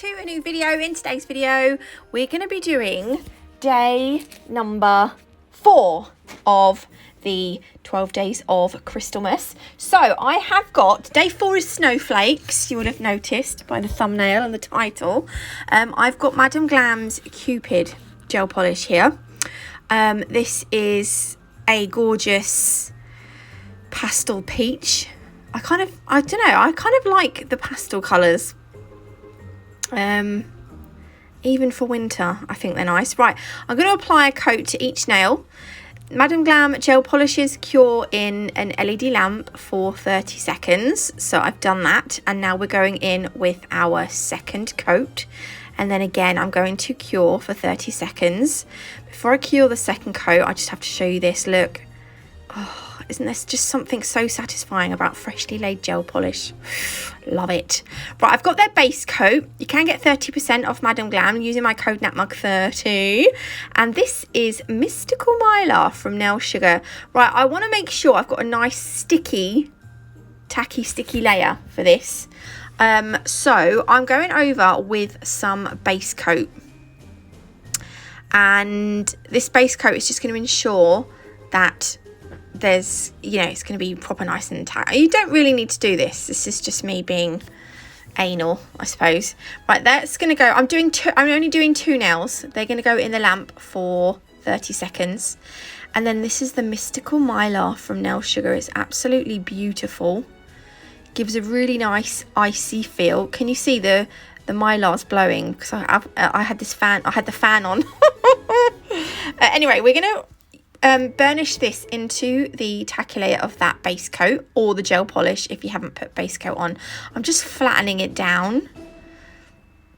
to a new video. In today's video, we're going to be doing day number 4 of the 12 days of Crystalmas. So I have got, day 4 is Snowflakes, you would have noticed by the thumbnail and the title. I've got Madam Glam's Cupid gel polish here. This is a gorgeous pastel peach. I kind of like the pastel colours. Even for winter, I think they're nice. Right, I'm going to apply a coat to each nail. Madam Glam gel polishes cure in an LED lamp for 30 seconds. So I've done that. And now we're going in with our second coat. And then again, I'm going to cure for 30 seconds. Before I cure the second coat, I just have to show you this. Look. Oh, isn't this just something so satisfying about freshly laid gel polish? Love it. Right, I've got their base coat. You can get 30% off Madam Glam using my code NATMUG30. And this is Mystical Mylar from Nail Sugar. Right, I want to make sure I've got a nice sticky layer for this. So I'm going over with some base coat. And this base coat is just going to ensure that there's, it's going to be proper nice and tight. You don't really need to do this. This is just me being anal, I suppose. Right, that's going to go. I'm only doing 2 nails. They're going to go in the lamp for 30 seconds. And then this is the Mystical Mylar from Nail Sugar. It's absolutely beautiful. Gives a really nice icy feel. Can you see the Mylar's blowing? Because I had this fan. I had the fan on. Anyway, we're going to burnish this into the tacky layer of that base coat or the gel polish if you haven't put base coat on. I'm just flattening it down.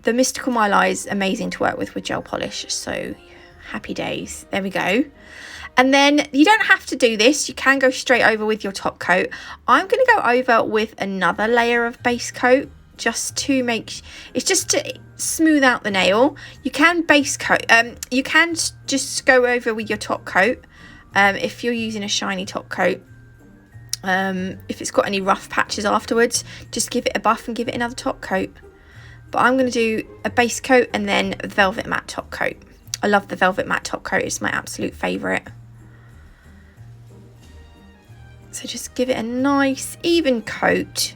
The Mystical Mylar is amazing to work with gel polish, so happy days. There we go. And then you don't have to do this. You can go straight over with your top coat. I'm going to go over with another layer of base coat just to smooth out the nail. You can base coat. You can just go over with your top coat. If you're using a shiny top coat, if it's got any rough patches afterwards, just give it a buff and give it another top coat. But I'm going to do a base coat and then a velvet matte top coat. I love the velvet matte top coat. It's my absolute favourite. So just give it a nice even coat.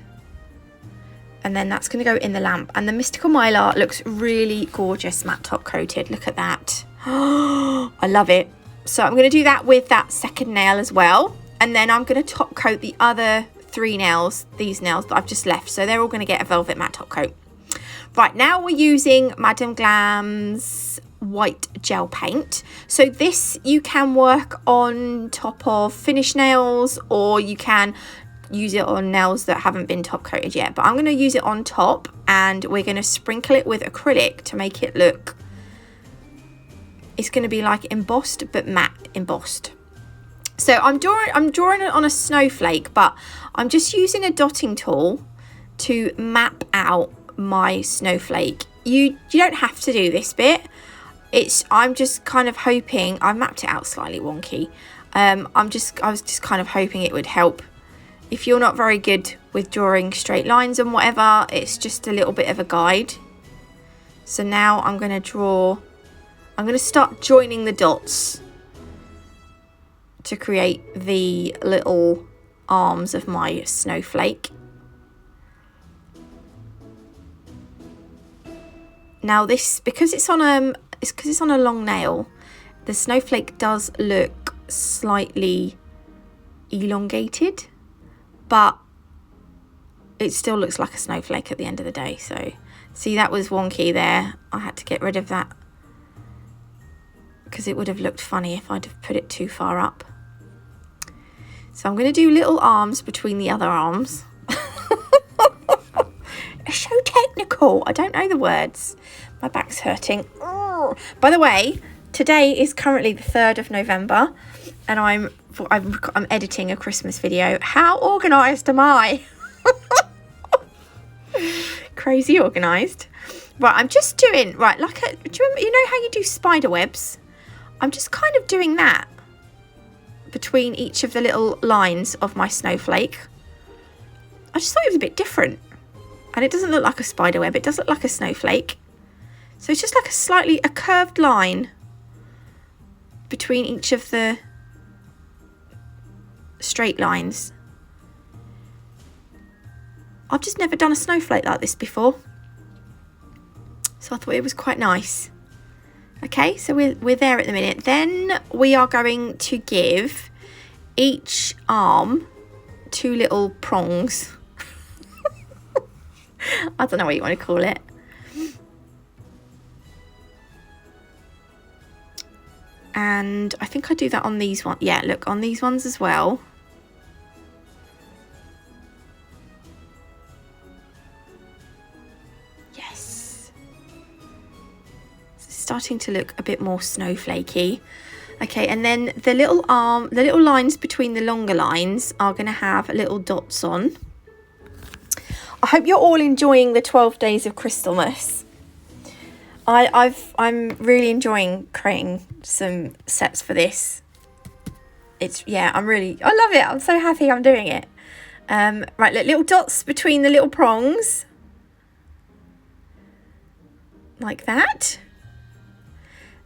And then that's going to go in the lamp. And the Mystical Mylar looks really gorgeous matte top coated. Look at that. I love it. So I'm going to do that with that second nail as well. And then I'm going to top coat the other 3 nails, these nails that I've just left. So they're all going to get a velvet matte top coat. Right, now we're using Madam Glam's white gel paint. So this you can work on top of finished nails, or you can use it on nails that haven't been top coated yet. But I'm going to use it on top, and we're going to sprinkle it with acrylic to make it look... It's going to be like embossed, but matte embossed. So I'm drawing it on a snowflake, but I'm just using a dotting tool to map out my snowflake. You don't have to do this bit. I'm just kind of hoping... I mapped it out slightly wonky. I was just kind of hoping it would help. If you're not very good with drawing straight lines and whatever, it's just a little bit of a guide. So now I'm going to start joining the dots to create the little arms of my snowflake. Now this, because it's on a long nail, the snowflake does look slightly elongated, but it still looks like a snowflake at the end of the day. So see, that was wonky there. I had to get rid of that, because it would have looked funny if I'd have put it too far up. So I'm going to do little arms between the other arms. It's so technical. I don't know the words. My back's hurting. By the way, today is currently the 3rd of November, and I'm editing a Christmas video. How organised am I? Crazy organised. Right, I'm just doing, do you remember, you know how you do spider webs? I'm just kind of doing that between each of the little lines of my snowflake. I just thought it was a bit different. And it doesn't look like a spider web, it does look like a snowflake. So it's just like a curved line between each of the straight lines. I've just never done a snowflake like this before, so I thought it was quite nice. Okay, so we're there at the minute. Then we are going to give each arm 2 little prongs. I don't know what you want to call it. And I think I do that on these ones. Yeah, look, on these ones as well. Yes. It's starting to look a bit more snowflakey. Okay, and then the little lines between the longer lines are going to have little dots on. I hope you're all enjoying the 12 days of Crystalmas. I'm really enjoying creating some sets for this. I love it. I'm so happy I'm doing it. Right, look, little dots between the little prongs. Like that.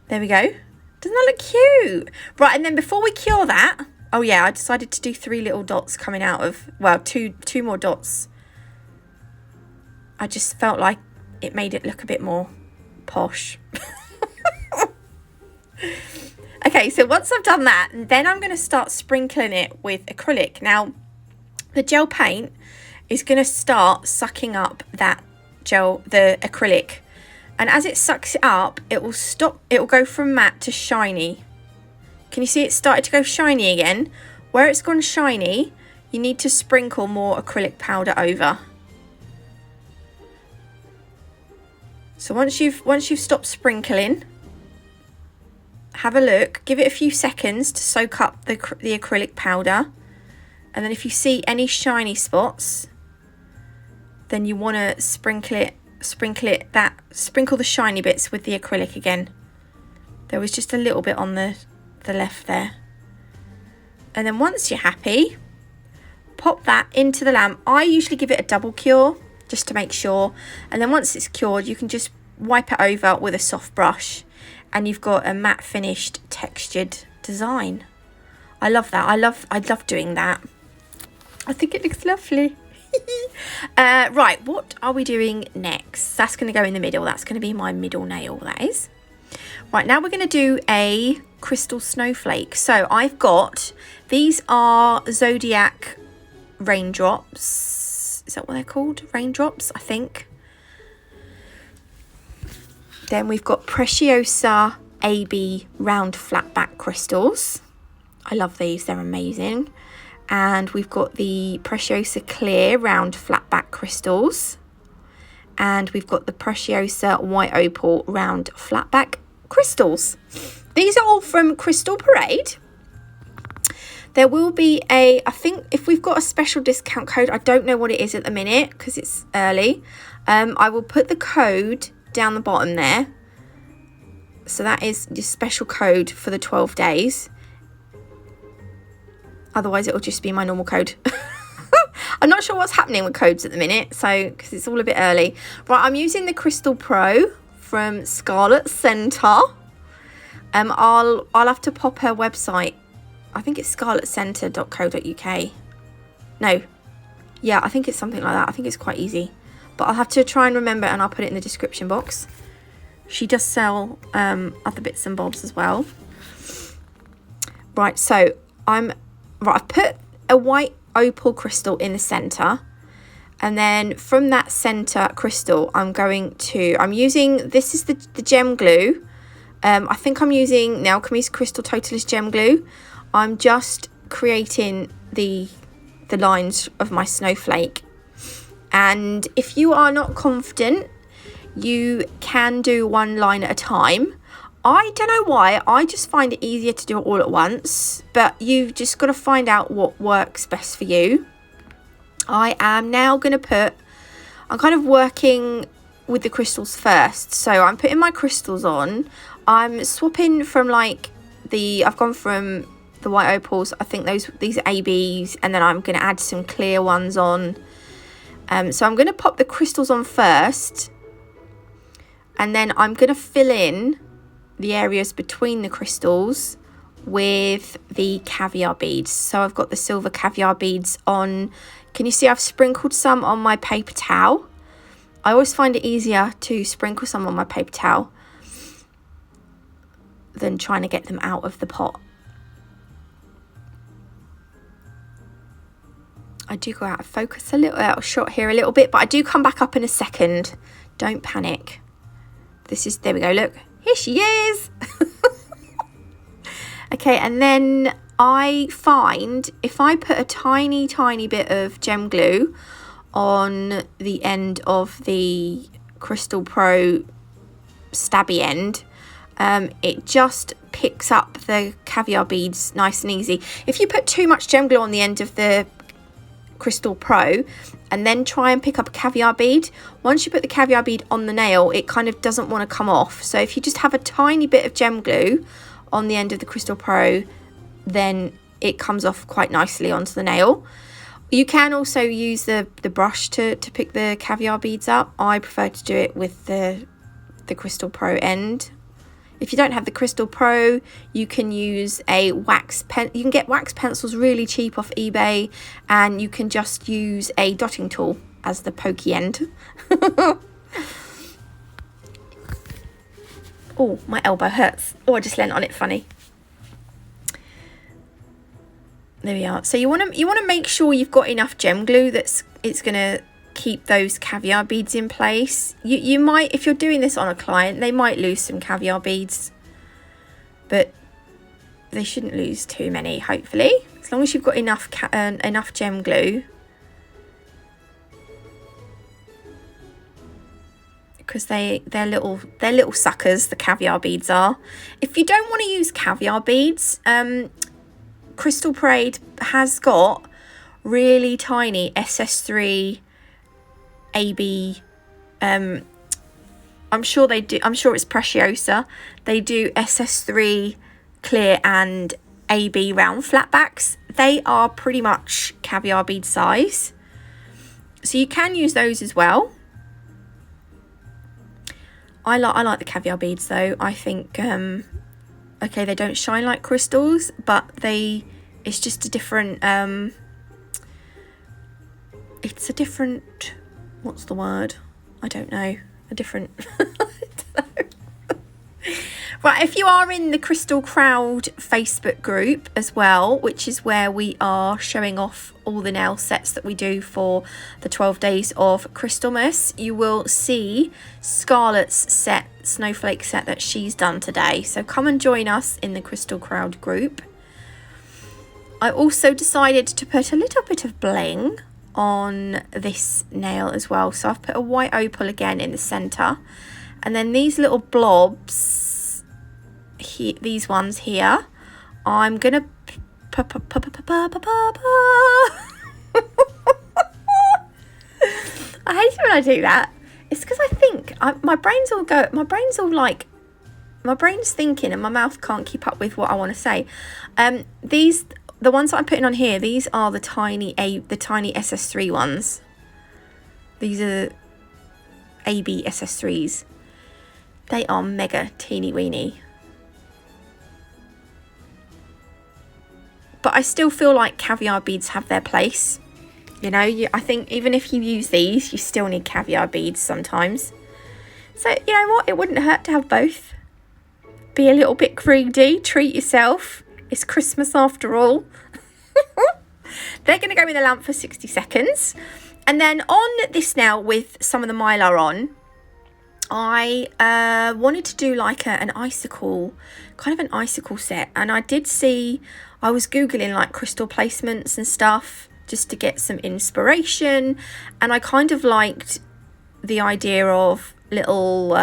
There we go. Doesn't that look cute? Right, and then before we cure that, oh yeah, I decided to do 3 little dots coming out of, well, two more dots. I just felt like it made it look a bit more posh. Okay, so once I've done that, then I'm going to start sprinkling it with acrylic. Now, the gel paint is going to start sucking up that the acrylic. And as it sucks it up, it will go from matte to shiny. Can you see it started to go shiny again? Where it's gone shiny, you need to sprinkle more acrylic powder over. So once you've stopped sprinkling, have a look, give it a few seconds to soak up the acrylic powder, and then if you see any shiny spots, then you want to sprinkle the shiny bits with the acrylic again. There was just a little bit on the left there. And then once you're happy, pop that into the lamp. I usually give it a double cure just to make sure, and then once it's cured you can just wipe it over with a soft brush and you've got a matte finished textured design. I love that. I love doing that. I think it looks lovely. Right, what are we doing next? That's going to go in the middle. That's going to be my middle nail, that is. Right, now we're going to do a crystal snowflake. So I've got, these are Zodiac raindrops. Is that what they're called? Raindrops, I think. Then we've got Preciosa AB round flatback crystals. I love these, they're amazing. And we've got the Preciosa clear round flatback crystals. And we've got the Preciosa white opal round flatback crystals. These are all from Crystal Parade. There will be I think if we've got a special discount code, I don't know what it is at the minute because it's early. I will put the code down the bottom there. So that is the special code for the 12 days. Otherwise it will just be my normal code. I'm not sure what's happening with codes at the minute, so because it's all a bit early. Right, I'm using the Crystal Pro from Scarlet Centre. I'll have to pop her website. I think it's scarletcentre.co.uk. No. Yeah, I think it's something like that. I think it's quite easy. But I'll have to try and remember and I'll put it in the description box. She does sell other bits and bobs as well. Right, so I've put a white opal crystal in the centre. And then from that centre crystal, I'm using, this is the gem glue. I think I'm using Alchemy's Crystal Totalist Gem Glue. I'm just creating the lines of my snowflake. And if you are not confident, you can do one line at a time. I don't know why, I just find it easier to do it all at once. But you've just got to find out what works best for you. I am now going to I'm kind of working with the crystals first. So I'm putting my crystals on. I'm swapping from I've gone from the white opals, I think these are ABs, and then I'm going to add some clear ones on. So I'm going to pop the crystals on first, and then I'm going to fill in the areas between the crystals with the caviar beads. So I've got the silver caviar beads on. Can you see I've sprinkled some on my paper towel? I always find it easier to sprinkle some on my paper towel than trying to get them out of the pot. I do go out of focus a little, out of shot here a little bit, but I do come back up in a second. Don't panic. There we go, look. Here she is. Okay, and then I find if I put a tiny, tiny bit of gem glue on the end of the Crystal Pro stabby end, it just picks up the caviar beads nice and easy. If you put too much gem glue on the end of the Crystal Pro and then try and pick up a caviar bead, once you put the caviar bead on the nail, it kind of doesn't want to come off. So if you just have a tiny bit of gem glue on the end of the Crystal Pro, then it comes off quite nicely onto the nail. You can also use the brush to pick the caviar beads up. I prefer to do it with the Crystal Pro end. If you don't have the Crystal Pro, you can use a wax pen. You can get wax pencils really cheap off eBay, and you can just use a dotting tool as the pokey end. Oh, my elbow hurts. Oh, I just leant on it funny. There we are. So you want to make sure you've got enough gem glue it's going to keep those caviar beads in place. You might, if you're doing this on a client, they might lose some caviar beads, but they shouldn't lose too many, hopefully, as long as you've got enough gem glue, because they're little suckers, the caviar beads are. If you don't want to use caviar beads, Crystal Parade has got really tiny SS3 AB, I'm sure they do, I'm sure it's Preciosa, they do SS3 clear and AB round flatbacks. They are pretty much caviar bead size, so you can use those as well. I like the caviar beads though. I think okay, they don't shine like crystals, but it's just a different it's a different, what's the word? I don't know. A different... I don't know. Right, if you are in the Crystal Crowd Facebook group as well, which is where we are showing off all the nail sets that we do for the 12 days of Crystalmas, you will see Scarlett's set, Snowflake set that she's done today. So come and join us in the Crystal Crowd group. I also decided to put a little bit of bling on this nail as well, so I've put a white opal again in the center, and then these little blobs here, these ones here, I'm gonna I hate it when I do that. It's because I think my brain's thinking and my mouth can't keep up with what I want to say. The ones that I'm putting on here, these are the tiny SS3 ones. These are AB SS3s. They are mega teeny weeny. But I still feel like caviar beads have their place. You know, I think even if you use these, you still need caviar beads sometimes. So, you know what? It wouldn't hurt to have both. Be a little bit greedy, treat yourself. It's Christmas after all. They're going to go in the lamp for 60 seconds. And then on this nail with some of the mylar on, I wanted to do like an icicle, kind of an icicle set. And I did see, I was Googling like crystal placements and stuff just to get some inspiration. And I kind of liked the idea of little...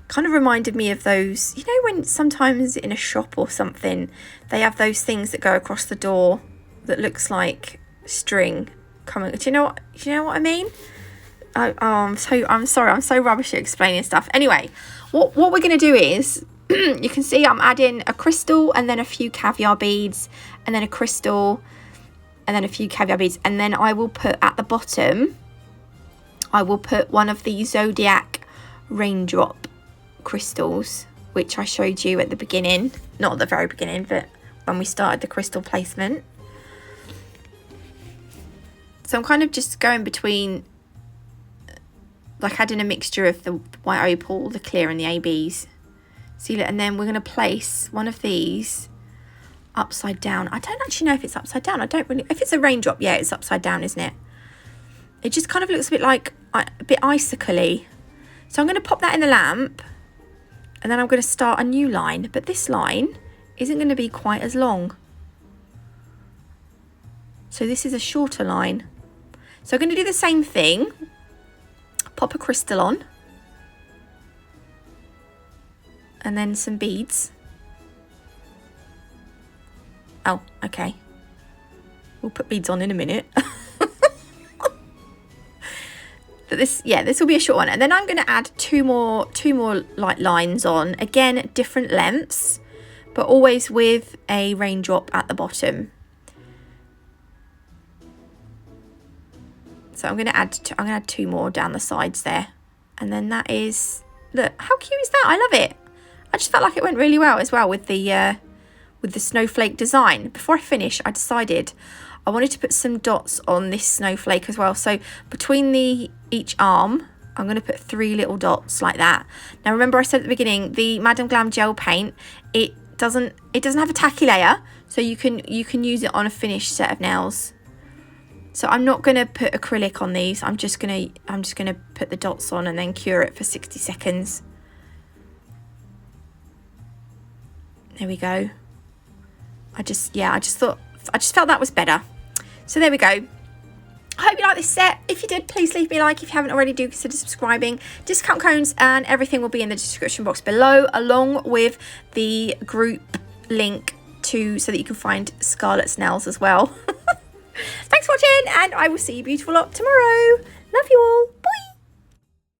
kind of reminded me of those, you know, when sometimes in a shop or something they have those things that go across the door that looks like string coming. Do you know what I mean? I'm sorry, I'm so rubbish at explaining stuff. Anyway, what we're going to do is you can see I'm adding a crystal and then a few caviar beads and then a crystal and then a few caviar beads, and then I will put at the bottom, I will put one of the Zodiac raindrop crystals, which I showed you at the beginning, not at the very beginning, but when we started the crystal placement. So I'm kind of just going between, like adding a mixture of the white opal, the clear and the ABs. See, and then we're going to place one of these upside down. I don't actually know if it's upside down. I don't really, if it's a raindrop, yeah, it's upside down, isn't it? It just kind of looks a bit like, a bit icicle-y. So I'm going to pop that in the lamp, and then I'm going to start a new line, but this line isn't going to be quite as long. So this is a shorter line. So I'm going to do the same thing. Pop a crystal on. And then some beads. Oh, okay. We'll put beads on in a minute. But this will be a short one. And then I'm going to add two more like lines on. Again, different lengths, but always with a raindrop at the bottom. So I'm going to add two more down the sides there. And then that is, look, how cute is that? I love it. I just felt like it went really well as well with the snowflake design. Before I finish, I decided I wanted to put some dots on this snowflake as well. So between each arm, I'm going to put 3 little dots like that. Now remember I said at the beginning, the Madam Glam gel paint, it doesn't have a tacky layer, so you can use it on a finished set of nails. So I'm not going to put acrylic on these. I'm just going to put the dots on and then cure it for 60 seconds. There we go. I just felt that was better. So there we go. I hope you like this set. If you did, please leave me a like. If you haven't already, do consider subscribing. Discount codes and everything will be in the description box below, along with the group link so that you can find Scarlett's nails as well. Thanks for watching, and I will see you beautiful lot tomorrow. Love you all.